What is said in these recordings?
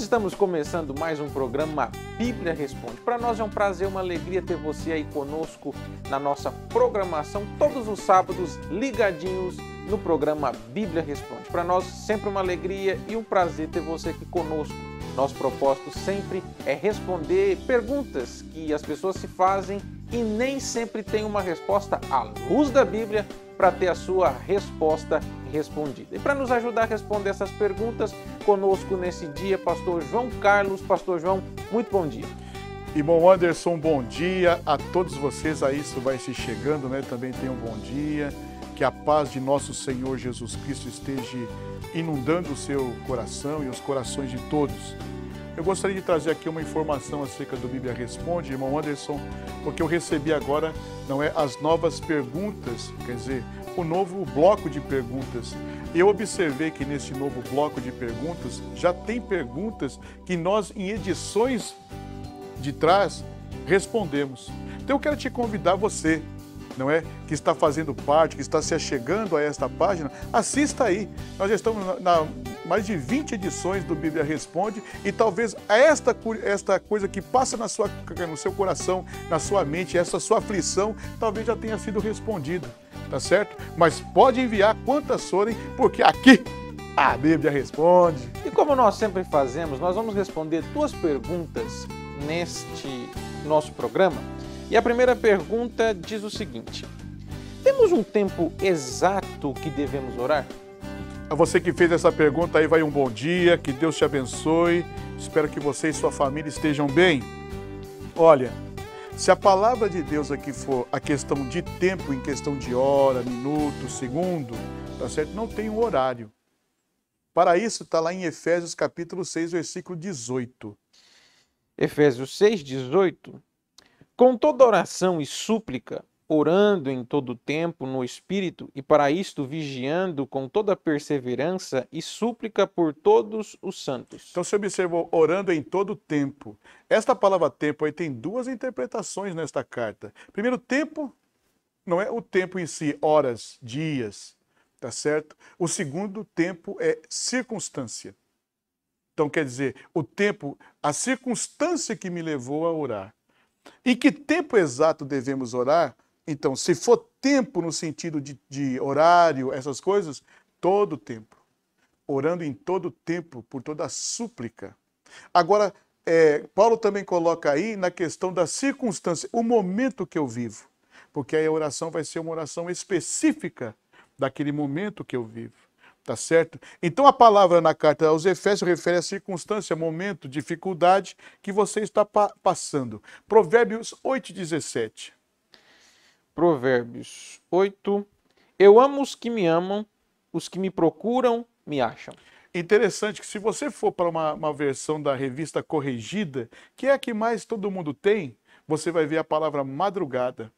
estamos começando mais um programa Bíblia Responde. Para nós é um prazer, uma alegria ter você aí conosco na nossa programação, todos os sábados, ligadinhos no programa Bíblia Responde. Para nós sempre uma alegria e um prazer ter você aqui conosco. Nosso propósito sempre é responder perguntas que as pessoas se fazem e nem sempre tem uma resposta à luz da Bíblia para ter a sua resposta respondida. E para nos ajudar a responder essas perguntas, conosco nesse dia, pastor João Carlos. Pastor João, muito bom dia. Irmão Anderson, bom dia a todos vocês aí, isso vai se chegando, né? Também tenham um bom dia, que a paz de nosso Senhor Jesus Cristo esteja inundando o seu coração e os corações de todos. Eu gostaria de trazer aqui uma informação acerca do Bíblia Responde, irmão Anderson, porque eu recebi agora, as novas perguntas, quer dizer, o novo bloco de perguntas. Eu observei que nesse novo bloco de perguntas já tem perguntas que nós, em edições de trás, respondemos. Então eu quero te convidar você, que está fazendo parte, que está se achegando a esta página, assista aí. Nós já estamos na mais de 20 edições do Bíblia Responde e talvez esta coisa que passa no seu coração, na sua mente, essa sua aflição, talvez já tenha sido respondida, tá certo? Mas pode enviar quantas forem, porque aqui a Bíblia Responde. E como nós sempre fazemos, nós vamos responder 2 perguntas neste nosso programa. E a primeira pergunta diz o seguinte: temos um tempo exato que devemos orar? A você que fez essa pergunta aí, vai um bom dia, que Deus te abençoe. Espero que você e sua família estejam bem. Olha, se a palavra de Deus aqui for a questão de tempo, em questão de hora, minuto, segundo, tá certo? Não tem um horário. Para isso está lá em Efésios capítulo 6, versículo 18. Efésios 6, 18. Com toda oração e súplica, orando em todo tempo no Espírito, e para isto vigiando com toda perseverança e súplica por todos os santos. Então você observou, orando em todo tempo. Esta palavra tempo aí tem 2 interpretações nesta carta. Primeiro, tempo não é o tempo em si, horas, dias, tá certo? O segundo tempo é circunstância. Então quer dizer, o tempo, a circunstância que me levou a orar. E que tempo exato devemos orar? Então, se for tempo no sentido de horário, essas coisas, todo tempo. Orando em todo tempo, por toda súplica. Agora, Paulo também coloca aí na questão da circunstância, o momento que eu vivo. Porque aí a oração vai ser uma oração específica daquele momento que eu vivo. Tá certo? Então a palavra na carta aos Efésios refere à circunstância, momento, dificuldade que você está passando. Provérbios 8:17. Provérbios 8. Eu amo os que me amam, os que me procuram me acham. Interessante que se você for para uma versão da revista corrigida, que é a que mais todo mundo tem, você vai ver a palavra madrugada.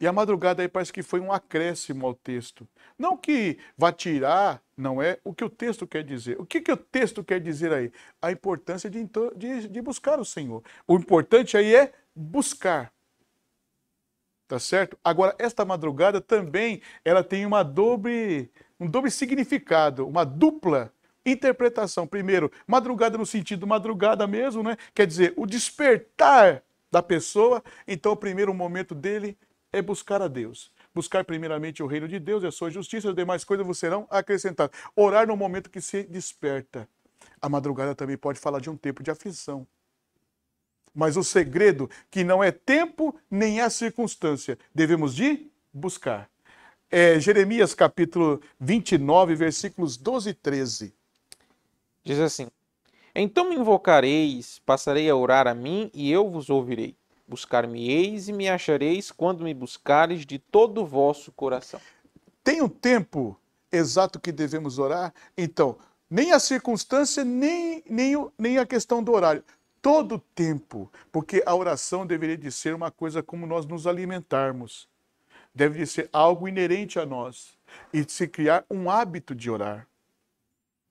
E a madrugada aí parece que foi um acréscimo ao texto. Não que vá tirar, não é o que o texto quer dizer. O que o texto quer dizer aí? A importância de buscar o Senhor. O importante aí é buscar. Tá certo? Agora, esta madrugada também, ela tem um doble significado, uma dupla interpretação. Primeiro, madrugada no sentido madrugada mesmo, né? Quer dizer, o despertar da pessoa. Então, o primeiro momento dele é buscar a Deus. Buscar primeiramente o reino de Deus e a sua justiça, as demais coisas vos serão acrescentadas. Orar no momento que se desperta. A madrugada também pode falar de um tempo de aflição. Mas o segredo que não é tempo nem é circunstância. Devemos de buscar. Jeremias capítulo 29, versículos 12 e 13. Diz assim: então me invocareis, passarei a orar a mim e eu vos ouvirei. Buscar-me-eis e me achareis quando me buscareis de todo o vosso coração. Tem um tempo exato que devemos orar? Então, nem a circunstância, nem a questão do horário. Todo tempo, porque a oração deveria de ser uma coisa como nós nos alimentarmos. Deve de ser algo inerente a nós e se criar um hábito de orar.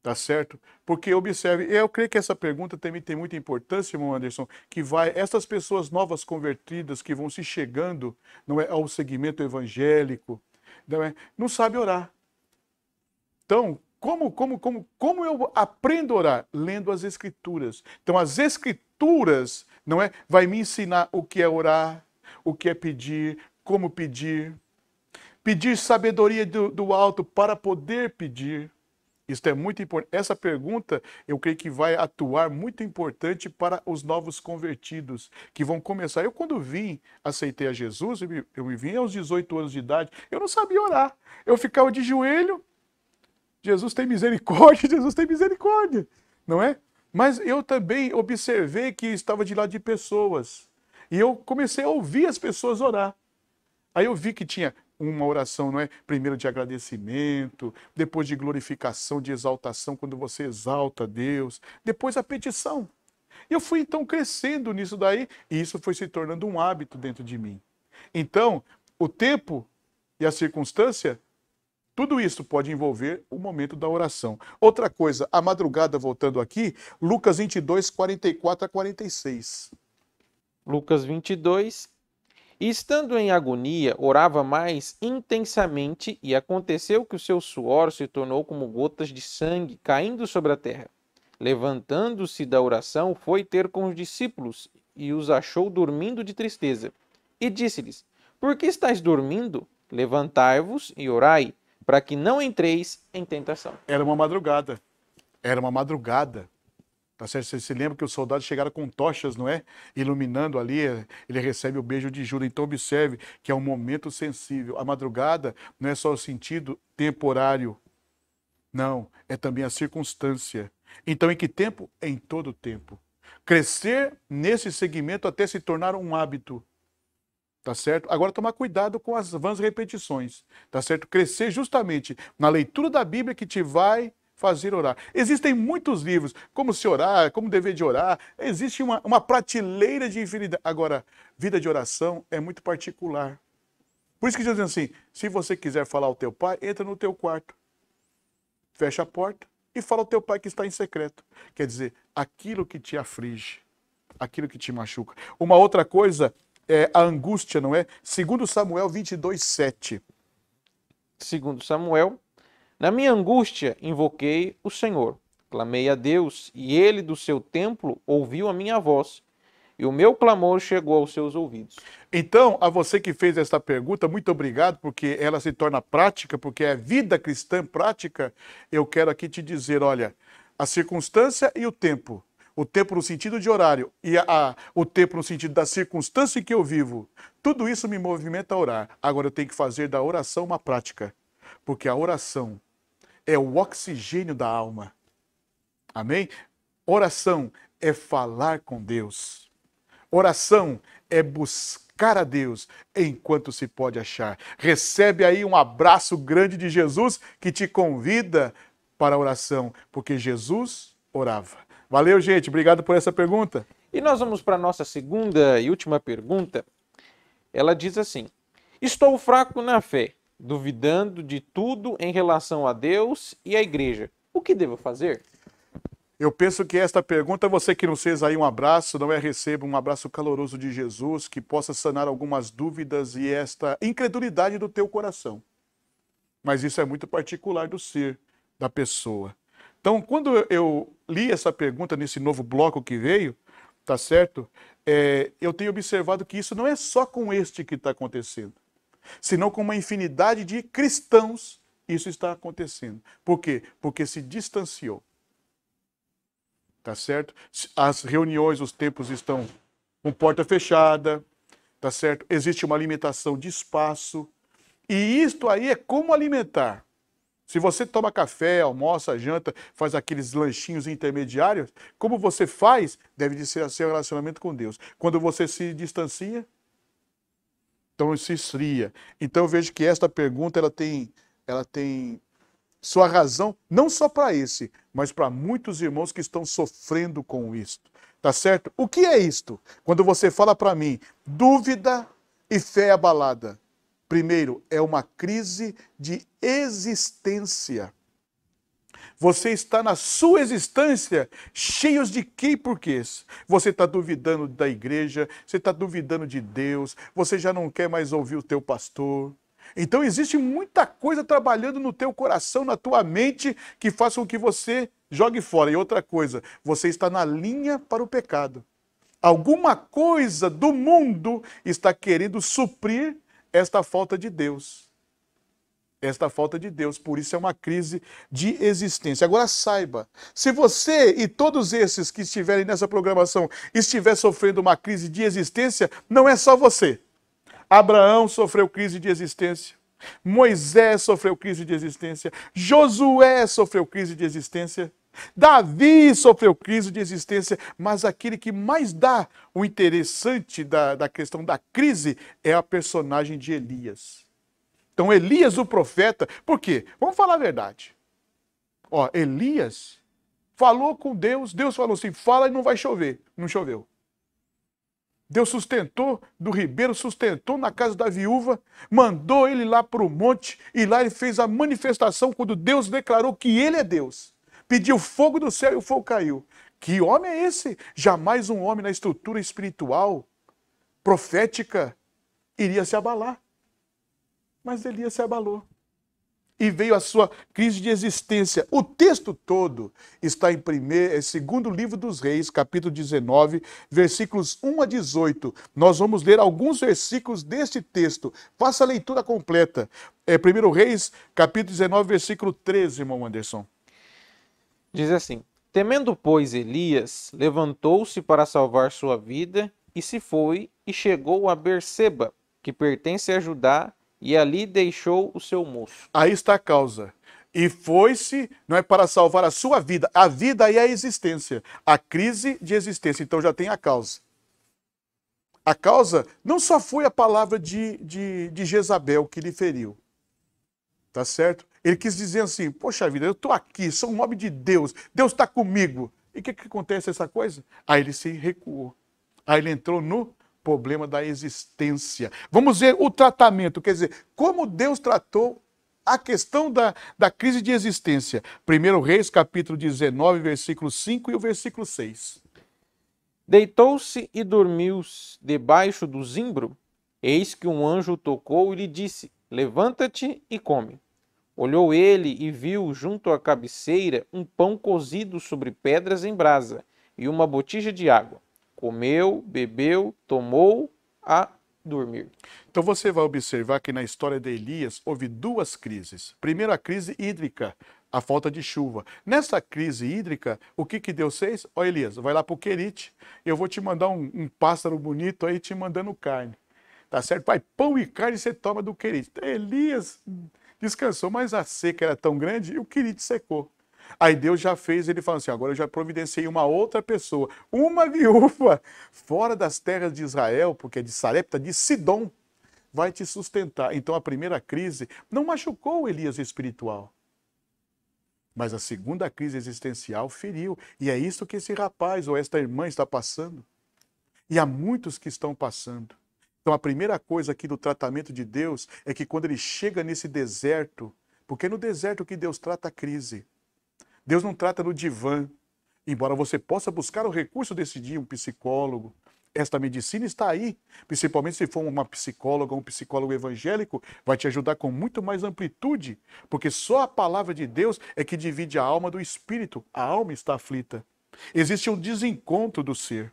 Tá certo? Porque observe, eu creio que essa pergunta também tem muita importância, irmão Anderson, que essas pessoas novas convertidas que vão se chegando, ao segmento evangélico, não sabe orar. Então, Como eu aprendo a orar? Lendo as Escrituras. Então, as Escrituras, não é, vai me ensinar o que é orar, o que é pedir, como pedir. Pedir sabedoria do alto para poder pedir. Isso é muito importante. Essa pergunta, eu creio que vai atuar muito importante para os novos convertidos, que vão começar. Eu, quando aceitei a Jesus, eu me vim aos 18 anos de idade, eu não sabia orar. Eu ficava de joelho, Jesus tem misericórdia, Jesus tem misericórdia, não é? Mas eu também observei que estava de lado de pessoas. E eu comecei a ouvir as pessoas orar. Aí eu vi que tinha uma oração, não é? Primeiro de agradecimento, depois de glorificação, de exaltação, quando você exalta a Deus, depois a petição. E eu fui então crescendo nisso daí, e isso foi se tornando um hábito dentro de mim. Então, o tempo e a circunstância, tudo isso pode envolver o momento da oração. Outra coisa, a madrugada, voltando aqui, Lucas 22, 44 a 46. Lucas 22. E estando em agonia, orava mais intensamente, e aconteceu que o seu suor se tornou como gotas de sangue caindo sobre a terra. Levantando-se da oração, foi ter com os discípulos, e os achou dormindo de tristeza. E disse-lhes: Por que estáis dormindo? Levantai-vos e orai, para que não entreis em tentação. Era uma madrugada. Era uma madrugada. Tá certo? Você se lembra que os soldados chegaram com tochas, não é? Iluminando ali, ele recebe o beijo de Judas. Então observe que é um momento sensível. A madrugada não é só o sentido temporário. Não, é também a circunstância. Então em que tempo? Em todo tempo. Crescer nesse segmento até se tornar um hábito. Tá certo? Agora tomar cuidado com as vãs repetições. Tá certo? Crescer justamente na leitura da Bíblia que te vai fazer orar. Existem muitos livros, como se orar, como dever de orar. Existe uma prateleira de infinidade. Agora, vida de oração é muito particular. Por isso que Jesus diz assim, se você quiser falar ao teu pai, entra no teu quarto, fecha a porta e fala ao teu pai que está em secreto. Quer dizer, aquilo que te aflige, aquilo que te machuca. Uma outra coisa é a angústia, não é? 2 Samuel 22, 7. 2 Samuel. Na minha angústia, invoquei o Senhor. Clamei a Deus, e ele do seu templo ouviu a minha voz, e o meu clamor chegou aos seus ouvidos. Então, a você que fez esta pergunta, muito obrigado, porque ela se torna prática, porque é vida cristã prática. Eu quero aqui te dizer, olha, a circunstância e o tempo no sentido de horário, e o tempo no sentido da circunstância em que eu vivo, tudo isso me movimenta a orar. Agora eu tenho que fazer da oração uma prática, porque a oração é o oxigênio da alma. Amém? Oração é falar com Deus. Oração é buscar a Deus enquanto se pode achar. Recebe aí um abraço grande de Jesus que te convida para a oração, porque Jesus orava. Valeu, gente. Obrigado por essa pergunta. E nós vamos para a nossa segunda e última pergunta. Ela diz assim: Estou fraco na fé, duvidando de tudo em relação a Deus e à igreja. O que devo fazer? Eu penso que esta pergunta, você que não fez aí um abraço, não é? Receba um abraço caloroso de Jesus, que possa sanar algumas dúvidas e esta incredulidade do teu coração. Mas isso é muito particular do ser, da pessoa. Então, quando eu li essa pergunta nesse novo bloco que veio, tá certo? Eu tenho observado que isso não é só com este que está acontecendo, senão com uma infinidade de cristãos isso está acontecendo. Por quê? Porque se distanciou. Tá certo? As reuniões, os templos estão com porta fechada, tá certo? Existe uma limitação de espaço. E isto aí é como alimentar. Se você toma café, almoça, janta, faz aqueles lanchinhos intermediários, como você faz, deve de ser seu relacionamento com Deus. Quando você se distancia, então se esfria. Então eu vejo que esta pergunta ela tem sua razão, não só para esse, mas para muitos irmãos que estão sofrendo com isto. Tá certo? O que é isto? Quando você fala para mim, dúvida e fé abalada. Primeiro, é uma crise de existência. Você está na sua existência cheios de que e porquês. Você está duvidando da igreja, você está duvidando de Deus, você já não quer mais ouvir o teu pastor. Então existe muita coisa trabalhando no teu coração, na tua mente, que faça com que você jogue fora. E outra coisa, você está na linha para o pecado. Alguma coisa do mundo está querendo suprir esta falta de Deus. Esta falta de Deus, por isso é uma crise de existência. Agora saiba, se você e todos esses que estiverem nessa programação estiver sofrendo uma crise de existência, não é só você. Abraão sofreu crise de existência, Moisés sofreu crise de existência, Josué sofreu crise de existência, Davi sofreu crise de existência, mas aquele que mais dá o interessante da questão da crise é a personagem de Elias. Então, Elias, o profeta, por quê? Vamos falar a verdade. Ó, Elias falou com Deus, Deus falou assim, fala e não vai chover. Não choveu. Deus sustentou do ribeiro, sustentou na casa da viúva, mandou ele lá para o monte, e lá ele fez a manifestação quando Deus declarou que ele é Deus. Pediu fogo do céu e o fogo caiu. Que homem é esse? Jamais um homem na estrutura espiritual, profética, iria se abalar. Mas Elias se abalou. E veio a sua crise de existência. O texto todo está em segundo livro dos Reis, capítulo 19, versículos 1 a 18. Nós vamos ler alguns versículos deste texto. Faça a leitura completa. Primeiro Reis, capítulo 19, versículo 13, irmão Anderson. Diz assim: temendo, pois, Elias, levantou-se para salvar sua vida, e se foi, e chegou a Berseba, que pertence a Judá, e ali deixou o seu moço. Aí está a causa. E foi-se, não é para salvar a sua vida. A vida aí é a existência. A crise de existência. Então já tem a causa. A causa não só foi a palavra de Jezabel que lhe feriu. Tá certo? Ele quis dizer assim, poxa vida, eu estou aqui, sou um homem de Deus. Deus está comigo. E o que acontece essa coisa? Aí ele se recuou. Aí ele entrou no problema da existência. Vamos ver o tratamento, quer dizer, como Deus tratou a questão da crise de existência. 1 Reis, capítulo 19, versículo 5 e o versículo 6. Deitou-se e dormiu debaixo do zimbro. Eis que um anjo tocou e lhe disse: levanta-te e come. Olhou ele e viu junto à cabeceira um pão cozido sobre pedras em brasa e uma botija de água. Comeu, bebeu, tomou a dormir. Então você vai observar que na história de Elias houve duas crises. Primeiro, a crise hídrica, a falta de chuva. Nessa crise hídrica, o que Deus fez? Ó Elias, vai lá para o Querite, eu vou te mandar um pássaro bonito aí te mandando carne. Tá certo? Pai, pão e carne você toma do Querite. Elias descansou, mas a seca era tão grande e o Querite secou. Aí Deus já fez, ele falou assim, agora eu já providenciei uma outra pessoa, uma viúva, fora das terras de Israel, porque é de Sarepta, de Sidom, vai te sustentar. Então a primeira crise não machucou o Elias espiritual, mas a segunda crise existencial feriu. E é isso que esse rapaz ou esta irmã está passando. E há muitos que estão passando. Então a primeira coisa aqui do tratamento de Deus é que quando ele chega nesse deserto, porque é no deserto que Deus trata a crise. Deus não trata no divã, embora você possa buscar o recurso desse dia, um psicólogo. Esta medicina está aí, principalmente se for uma psicóloga ou um psicólogo evangélico, vai te ajudar com muito mais amplitude, porque só a palavra de Deus é que divide a alma do espírito. A alma está aflita. Existe um desencontro do ser.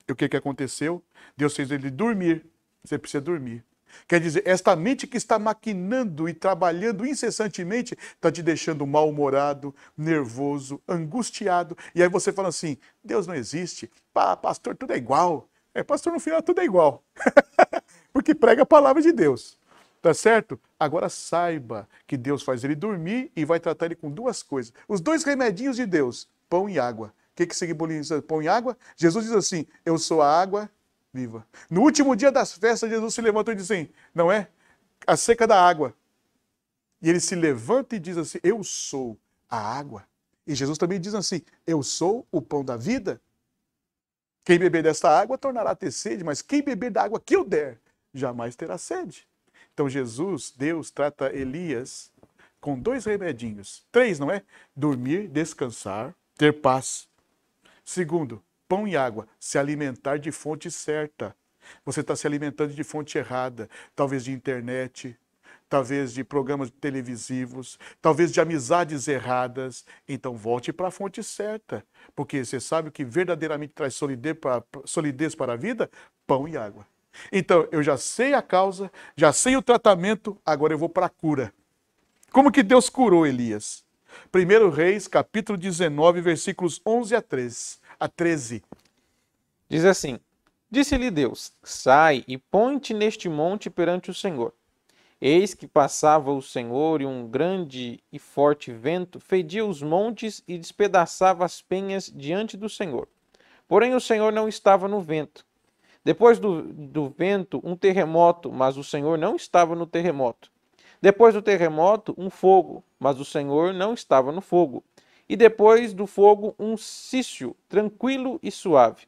E o que aconteceu? Deus fez ele dormir. Você precisa dormir. Quer dizer, esta mente que está maquinando e trabalhando incessantemente está te deixando mal-humorado, nervoso, angustiado. E aí você fala assim, Deus não existe. Pastor, tudo é igual. Pastor, no final tudo é igual. Porque prega a palavra de Deus. Tá certo? Agora saiba que Deus faz ele dormir e vai tratar ele com duas coisas. Os dois remedinhos de Deus, pão e água. O que simboliza pão e água? Jesus diz assim, eu sou a água viva. No último dia das festas, Jesus se levantou e disse assim, não é? A seca da água. E ele se levanta e diz assim, eu sou a água. E Jesus também diz assim, eu sou o pão da vida. Quem beber desta água tornará a ter sede, mas quem beber da água que eu der, jamais terá sede. Então Jesus, Deus, trata Elias com dois remedinhos. 3, não é? Dormir, descansar, ter paz. Segundo, pão e água, se alimentar de fonte certa. Você está se alimentando de fonte errada, talvez de internet, talvez de programas televisivos, talvez de amizades erradas. Então volte para a fonte certa, porque você sabe o que verdadeiramente traz solidez para a vida? Pão e água. Então eu já sei a causa, já sei o tratamento, agora eu vou para a cura. Como que Deus curou Elias? 1 Reis, capítulo 19, versículos 11 a 13. Diz assim: Disse-lhe Deus: Sai e põe-te neste monte perante o Senhor. Eis que passava o Senhor, e um grande e forte vento fedia os montes e despedaçava as penhas diante do Senhor. Porém o Senhor não estava no vento. Depois do vento, um terremoto, mas o Senhor não estava no terremoto. Depois do terremoto, um fogo, mas o Senhor não estava no fogo. E depois do fogo, um cício, tranquilo e suave.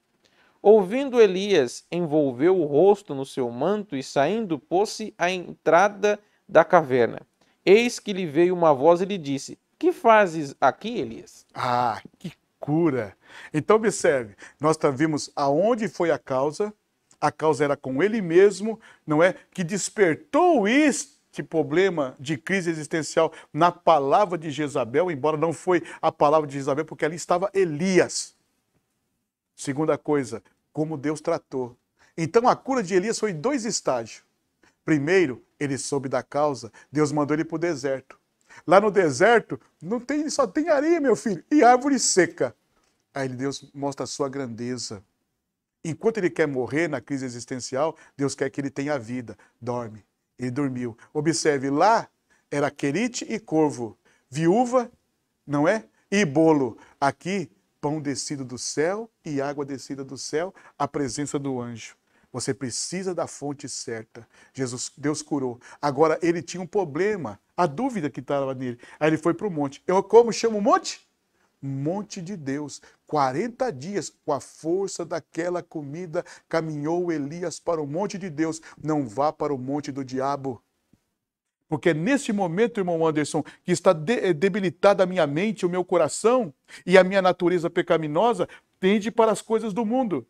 Ouvindo Elias, envolveu o rosto no seu manto e, saindo, pôs-se à entrada da caverna. Eis que lhe veio uma voz e lhe disse: Que fazes aqui, Elias? Ah, que cura! Então observe, nós vimos aonde foi a causa era com ele mesmo, não é? Que despertou este problema de crise existencial na palavra de Jezabel, embora não foi a palavra de Jezabel, porque ali estava Elias. Segunda coisa, como Deus tratou. Então a cura de Elias foi em 2 estágios. Primeiro, ele soube da causa, Deus mandou ele para o deserto. Lá no deserto, só tem areia, meu filho, e árvore seca. Aí Deus mostra a sua grandeza. Enquanto ele quer morrer na crise existencial, Deus quer que ele tenha vida. Dorme. Ele dormiu. Observe, lá era querite e corvo, viúva, não é? E bolo. Aqui, pão descido do céu e água descida do céu, a presença do anjo. Você precisa da fonte certa. Deus curou. Agora, ele tinha um problema, a dúvida que estava nele. Aí ele foi para o monte. Como chama o monte? Monte de Deus. 40 dias, com a força daquela comida, caminhou Elias para o monte de Deus. Não vá para o monte do diabo. Porque é nesse momento, irmão Anderson, que está debilitada a minha mente, o meu coração, e a minha natureza pecaminosa tende para as coisas do mundo.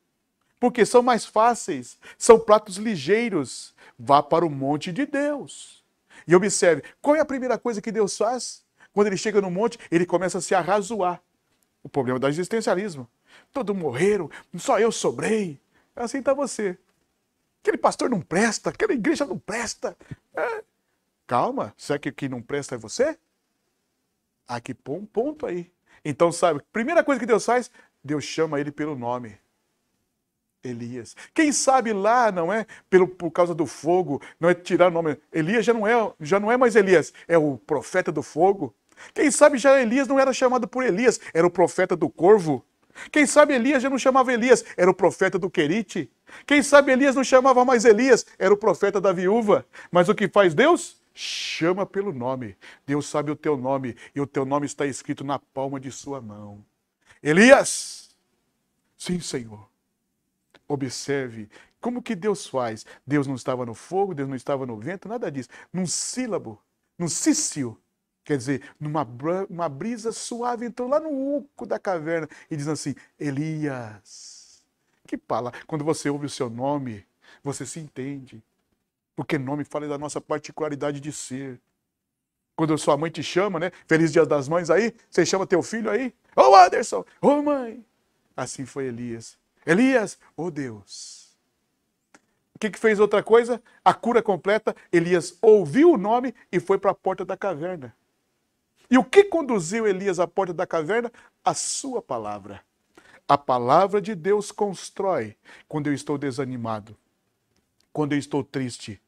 Porque são mais fáceis, são pratos ligeiros. Vá para o monte de Deus. E observe, qual é a primeira coisa que Deus faz? Quando ele chega no monte, ele começa a se arrazoar. O problema do existencialismo. Todos morreram, só eu sobrei. Assim está você. Aquele pastor não presta, aquela igreja não presta. Calma, será que o que não presta é você? Aqui põe um ponto aí. Então, sabe, primeira coisa que Deus faz, Deus chama ele pelo nome. Elias. Quem sabe lá, não é? Por causa do fogo, não é tirar o nome. Elias já não é mais Elias, é o profeta do fogo. Quem sabe já Elias não era chamado por Elias, era o profeta do corvo. Quem sabe Elias já não chamava Elias, era o profeta do querite. Quem sabe Elias não chamava mais Elias, era o profeta da viúva. Mas o que faz Deus? Chama pelo nome. Deus sabe o teu nome e o teu nome está escrito na palma de sua mão. Elias! Sim, Senhor. Observe como que Deus faz. Deus não estava no fogo, Deus não estava no vento, nada disso. Num sílabo, num cício, quer dizer, numa brisa suave, entrou lá no oco da caverna e diz assim, Elias. Que palavra. Quando você ouve o seu nome, você se entende. Porque nome fala da nossa particularidade de ser. Quando sua mãe te chama, né? Feliz Dia das Mães aí, você chama teu filho aí. Ô Anderson, ô mãe. Assim foi Elias. Elias, oh Deus. O que fez outra coisa? A cura completa. Elias ouviu o nome e foi para a porta da caverna. E o que conduziu Elias à porta da caverna? A sua palavra. A palavra de Deus constrói quando eu estou desanimado, quando eu estou triste.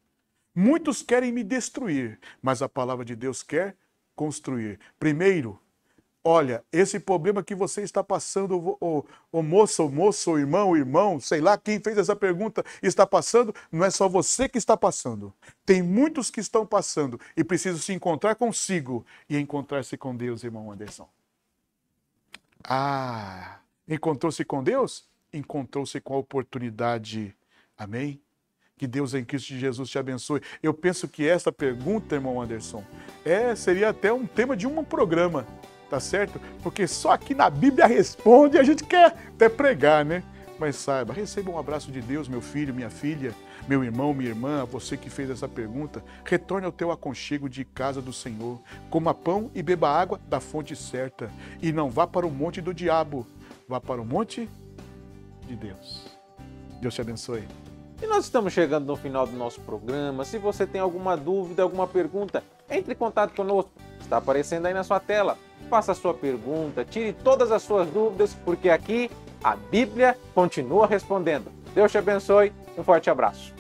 Muitos querem me destruir, mas a palavra de Deus quer construir. Primeiro, olha, esse problema que você está passando, o moço, o irmão, sei lá quem fez essa pergunta, está passando, não é só você que está passando. Tem muitos que estão passando e precisam se encontrar consigo e encontrar-se com Deus, irmão Anderson. Encontrou-se com Deus? Encontrou-se com a oportunidade. Amém? Que Deus em Cristo Jesus te abençoe. Eu penso que essa pergunta, irmão Anderson, seria até um tema de um programa. Tá certo? Porque só aqui na Bíblia responde, a gente quer até pregar, né? Mas saiba, receba um abraço de Deus, meu filho, minha filha, meu irmão, minha irmã, você que fez essa pergunta. Retorne ao teu aconchego de casa do Senhor. Coma pão e beba água da fonte certa. E não vá para o monte do diabo, vá para o monte de Deus. Deus te abençoe. E nós estamos chegando no final do nosso programa. Se você tem alguma dúvida, alguma pergunta, entre em contato conosco. Está aparecendo aí na sua tela. Faça a sua pergunta, tire todas as suas dúvidas, porque aqui a Bíblia continua respondendo. Deus te abençoe. Um forte abraço.